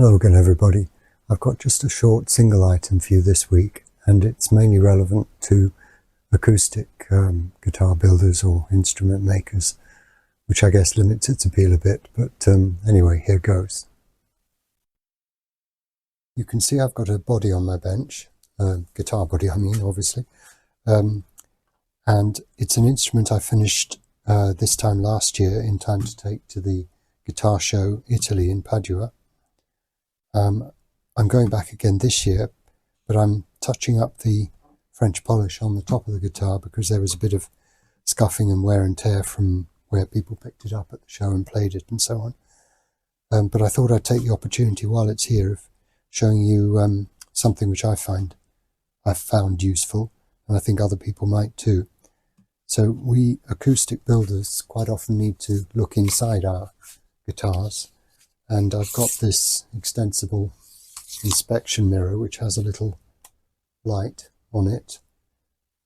Hello again everybody. I've got just a short single item for you this week, and it's mainly relevant to acoustic guitar builders or instrument makers, which I guess limits its appeal a bit, but anyway, here goes. You can see I've got a body on my bench, guitar body I mean, obviously, and it's an instrument I finished this time last year in time to take to the guitar show Italy in Padua. I'm going back again this year, but I'm touching up the French polish on the top of the guitar because there was a bit of scuffing and wear and tear from where people picked it up at the show and played it and so on. But I thought I'd take the opportunity while it's here of showing you something which I've found useful, and I think other people might too. So we acoustic builders quite often need to look inside our guitars, and I've got this extensible inspection mirror which has a little light on it.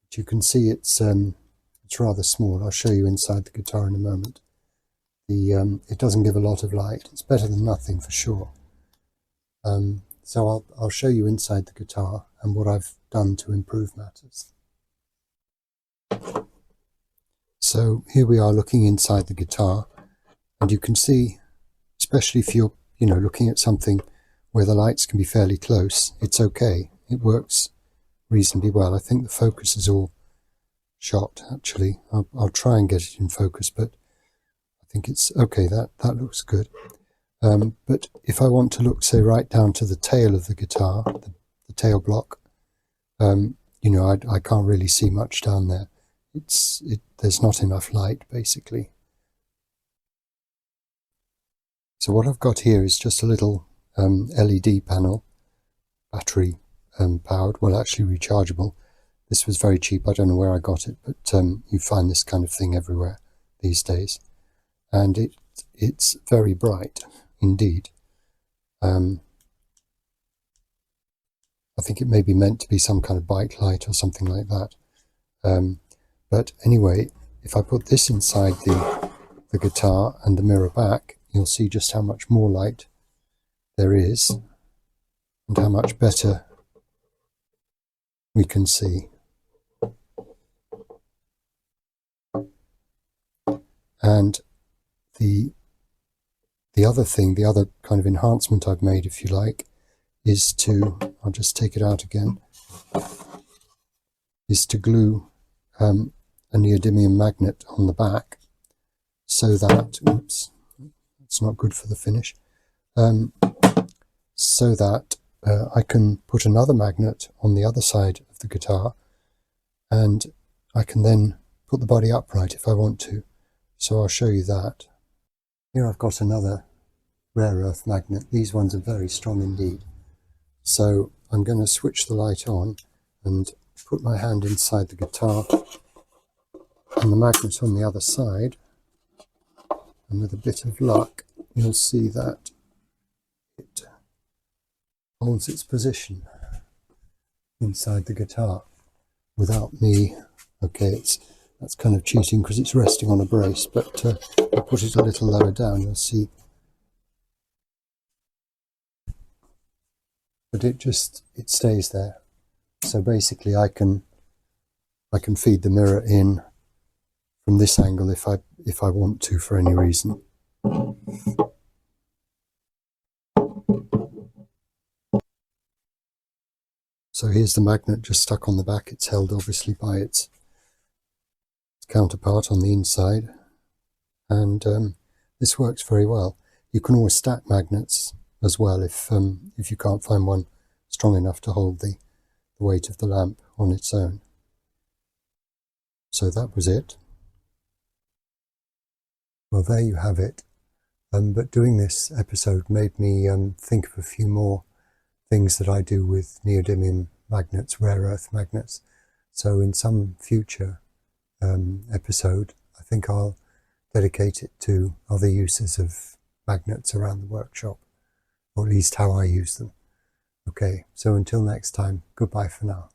But you can see it's rather small. I'll show you inside the guitar in a moment. It doesn't give a lot of light. It's better than nothing for sure. So I'll show you inside the guitar and what I've done to improve matters. So here we are looking inside the guitar, and you can see, especially if you're looking at something where the lights can be fairly close, it's okay. It works reasonably well. I think the focus is all shot actually. I'll try and get it in focus, but I think it's okay. That looks good. But if I want to look, say, right down to the tail of the guitar, the tail block, I can't really see much down there. There's not enough light basically. So what I've got here is just a little LED panel, battery powered, well actually rechargeable. This was very cheap, I don't know where I got it, but you find this kind of thing everywhere these days. And it's very bright indeed. I think it may be meant to be some kind of bike light or something like that. But anyway, if I put this inside the guitar and the mirror back, you'll see just how much more light there is and how much better we can see. And the other kind of enhancement I've made, if you like, is to, I'll just take it out again, is to glue a neodymium magnet on the back so that, oops, it's not good for the finish, so that I can put another magnet on the other side of the guitar, and I can then put the body upright if I want to. So I'll show you that. Here I've got another rare earth magnet. These ones are very strong indeed. So I'm going to switch the light on and put my hand inside the guitar and the magnet on the other side, and with a bit of luck you'll see that it holds its position inside the guitar without me. Okay, that's kind of cheating because it's resting on a brace, but I'll put it a little lower down, you'll see. But it stays there. So basically I can feed the mirror in from this angle if I want to for any reason. So here's the magnet just stuck on the back. It's held obviously by its counterpart on the inside, and this works very well. You can always stack magnets as well if you can't find one strong enough to hold the weight of the lamp on its own. So that was it. Well, there you have it. But doing this episode made me think of a few more things that I do with neodymium magnets, rare earth magnets. So in some future episode, I think I'll dedicate it to other uses of magnets around the workshop, or at least how I use them. Okay, so until next time, goodbye for now.